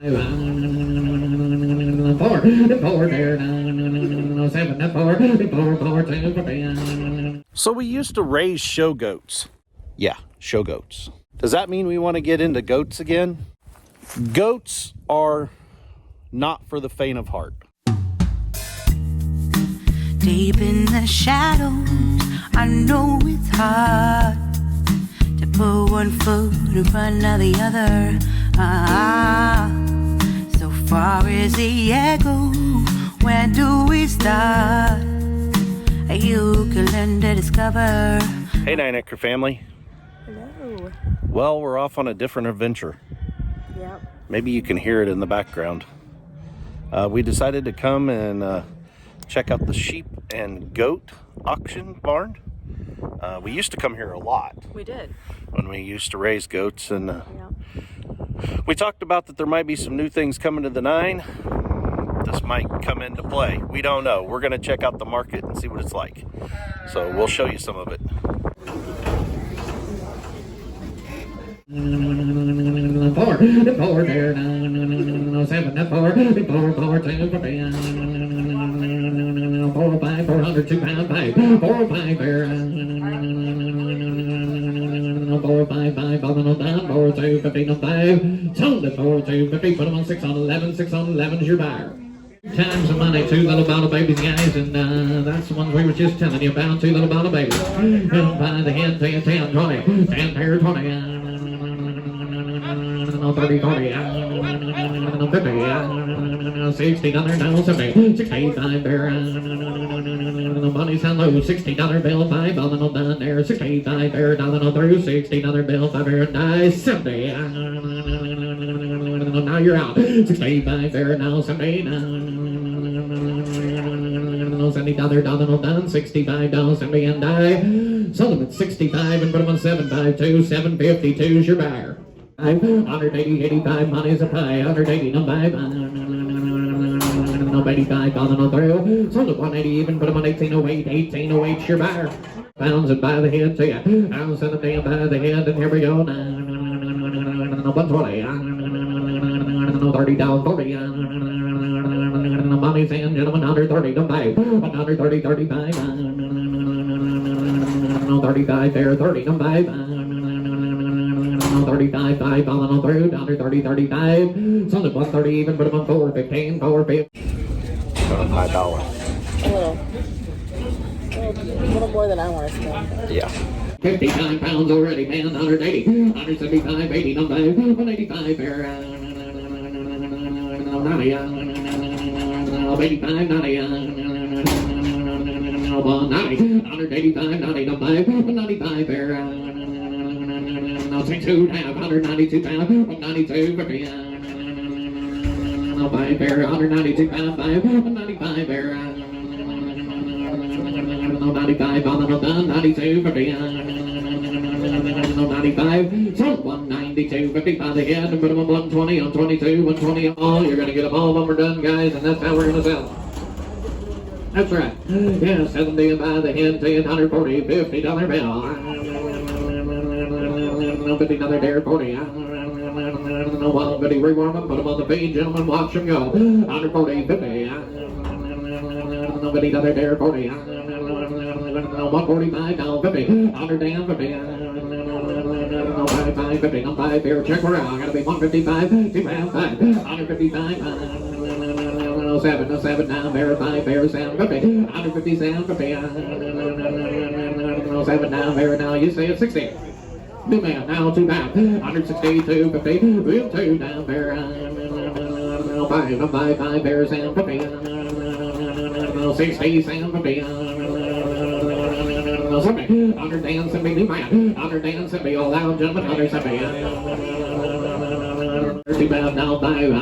So we used to raise show goats. Yeah, show goats. Does that mean we want to get into goats again? Goats are not for the faint of heart. Deep in the shadows, I know it's hard to put one foot in front of the other. So far as the echo, where do we start? You can learn to discover. Hey, Acre family. Hello. Well, we're off on a different adventure. Yep. Maybe you can hear it in the background. We decided to come and check out the sheep and goat auction barn. We used to come here a lot. We did. When we used to raise goats, and Yep. we talked about that there might be some new things coming to the 9. This might come into play. We don't know. We're going to check out the market and see what it's like. So we'll show you some of it. Put them on 6 on 11. 6 on 11 is your buyer. Times the money, 2 little bottle babies, guys, and that's the ones we were just telling you about. 2 little bottle babies. By the head, 10, 20, 10 pair, 20, 30, 40, 50, $60 now, 70, 65 pair. The money's down low, $60 bill, 5 $5 down there, 65 pair, $1 through, $60 bill, 5 pair, nice, 70. Now you're out. 65 there now, 70 $70 done, 65 down, 70 and die. Sold them at 65 and put them on 752, 752's your buyer. 180, 85, money's a pie, 180, no buy, no 85, no through. Sold at 180 even, put them on 1808, 1808's your buyer. Pounds and by the head to you. I'll send them down by the head, and here we go. 120, 30 down, 40. Money's in, gentlemen, 130, don't buy. 130, 35. 35 there, 30, don't buy. 35, 5, falling through, 130, 35. Sold at 130 even, put them on 415, 450. $5. A little more than I want to spend. Yeah. 59 pounds already, man, 180, 175, 80, no buy. 185 there, 90, 85, 90, 185, 90, no buy. 195 there, 62 half, 192 pounds, 192, 50, no buy there, 192 pounds, 5, 195 there, 95, on the done, 92, 50, 95, so 192, 50 by the head, and put them on 120, on 22, 120 all. You're going to get them all when we're done, guys, and that's how we're going to sell. That's right. Yeah, 70 by the head, say $140, $50 bill. 50 another dare, 40. No one, but he rewarm them, put them on the feed, gentlemen, watch them go. 140, 50. Nobody another dare, 40. 145 down, 50, 100 down, 50, 95, 50, no 5 here, check we're out, gotta be 155, 255, 155, 7 down, verify, 7, 50, 157, 50, 7 down, verify, now you say it's 60. New man, now 2 down, 162, 50, 2 down, verify, 5, 5, 7, 50, 60, 7, 50, 100 down, 70, new man, 100 down, 70, all out, gentlemen, 170, 2 down, now 5,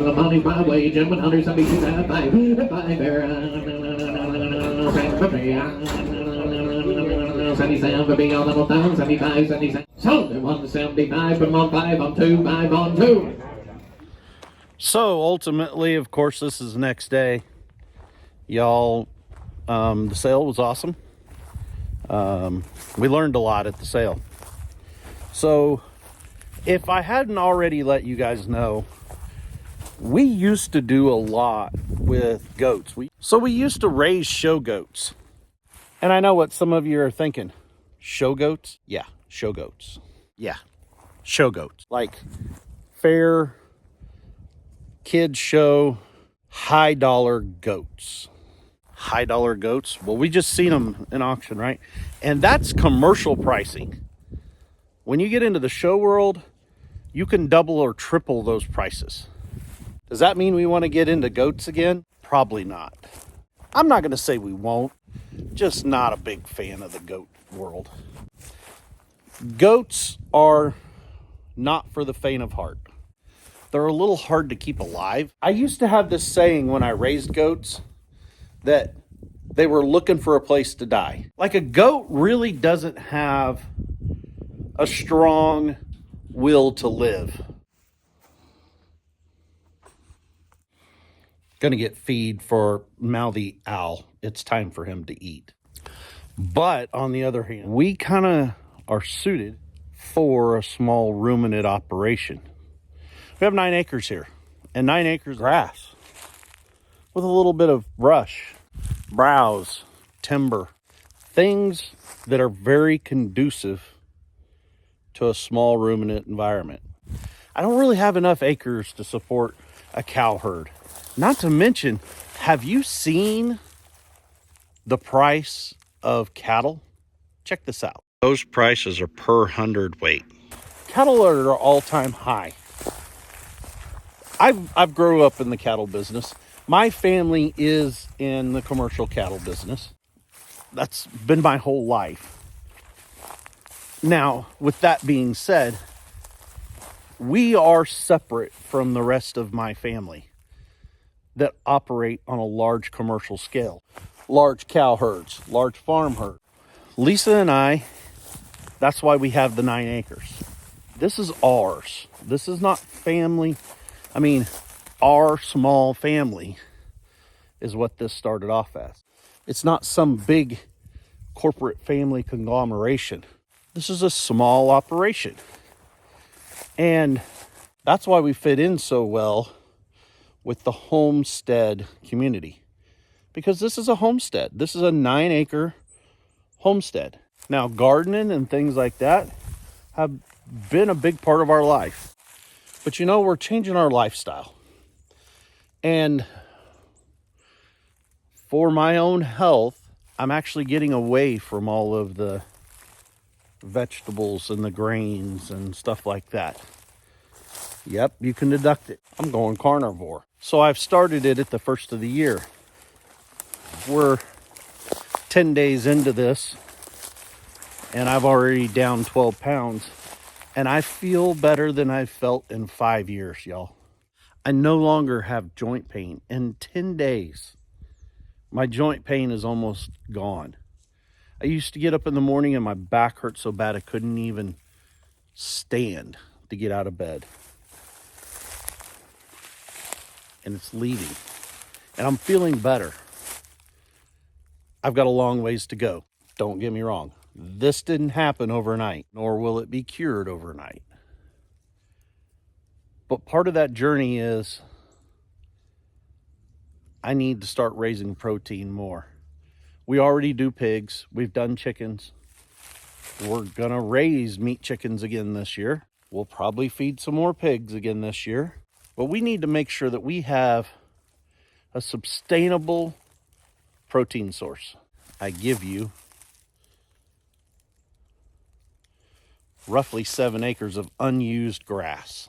the money's my way, gentlemen, 172 down, 5 there, 77, 50, all level down, 75, 77, sold at 175, put them on 5, on 2, 5 on 2. So ultimately, of course, this is the next day. Y'all, the sale was awesome. We learned a lot at the sale. So If I hadn't already let you guys know, we used to do a lot with goats. So we used to raise show goats. And I know what some of you are thinking. Show goats? Yeah, show goats. Yeah, show goats. Like fair, kids show, high dollar goats. High dollar goats? Well, we just seen them in auction, right? And that's commercial pricing. When you get into the show world, you can double or triple those prices. Does that mean we want to get into goats again? Probably not. I'm not going to say we won't. Just not a big fan of the goat world. Goats are not for the faint of heart. They're a little hard to keep alive. I used to have this saying when I raised goats that they were looking for a place to die. Like a goat really doesn't have a strong will to live. Gonna get feed for mouthy owl. It's time for him to eat. But on the other hand, we kind of are suited for a small ruminant operation. We have 9 acres here, and 9 acres of grass with a little bit of brush, browse, timber, things that are very conducive to a small ruminant environment. I don't really have enough acres to support a cow herd. Not to mention, have you seen the price of cattle? Check this out. Those prices are per hundredweight. Cattle are at an all-time high. I've grew up in the cattle business. My family is in the commercial cattle business. That's been my whole life. Now, with that being said, we are separate from the rest of my family that operate on a large commercial scale. Large cow herds, large farm herds. Lisa and I, that's why we have the 9 acres. This is ours. This is not family. I mean, our small family is what this started off as. It's not some big corporate family conglomeration. This is a small operation. And that's why we fit in so well with the homestead community. Because this is a homestead. This is a 9-acre homestead. Now, gardening and things like that have been a big part of our life. But you know, we're changing our lifestyle. And for my own health, I'm actually getting away from all of the vegetables and the grains and stuff like that. Yep, you can deduct it. I'm going carnivore. So I've started it at the first of the year. We're 10 days into this, and I've already down 12 pounds. And I feel better than I've felt in 5 years, y'all. I no longer have joint pain. In 10 days, my joint pain is almost gone. I used to get up in the morning and my back hurt so bad I couldn't even stand to get out of bed. And it's leaving. And I'm feeling better. I've got a long ways to go. Don't get me wrong. This didn't happen overnight, nor will it be cured overnight. But part of that journey is I need to start raising protein more. We already do pigs. We've done chickens. We're going to raise meat chickens again this year. We'll probably feed some more pigs again this year. But we need to make sure that we have a sustainable protein source. I give you roughly 7 acres of unused grass.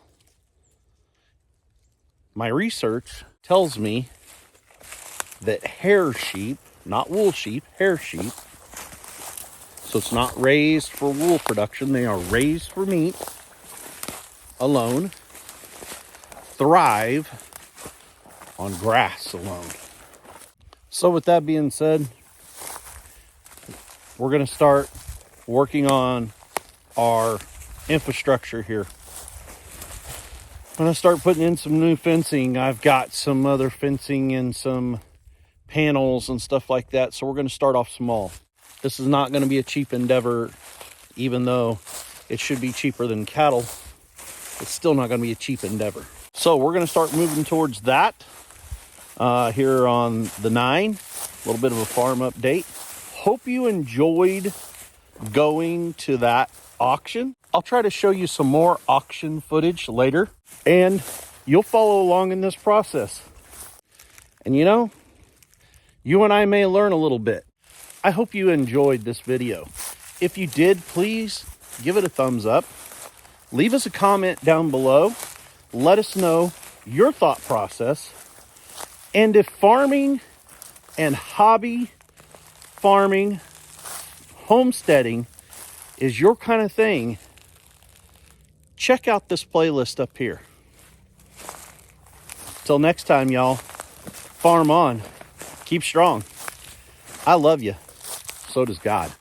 My research tells me that hair sheep, not wool sheep, hair sheep, so it's not raised for wool production, they are raised for meat alone, thrive on grass alone. So with that being said, we're going to start working on our infrastructure here. I'm going to start putting in some new fencing. I've got some other fencing and some panels and stuff like that. So we're going to start off small. This is not going to be a cheap endeavor, even though it should be cheaper than cattle. it's still not going to be a cheap endeavor. So we're going to start moving towards that here on the 9. A little bit of a farm update. Hope you enjoyed going to that auction. I'll try to show you some more auction footage later, and you'll follow along in this process. And you know, you and I may learn a little bit. I hope you enjoyed this video. If you did, please give it a thumbs up. Leave us a comment down below. Let us know your thought process. And if farming and hobby farming, homesteading is your kind of thing, check out this playlist up here. Till next time, y'all, farm on. Keep strong. I love you. So does God.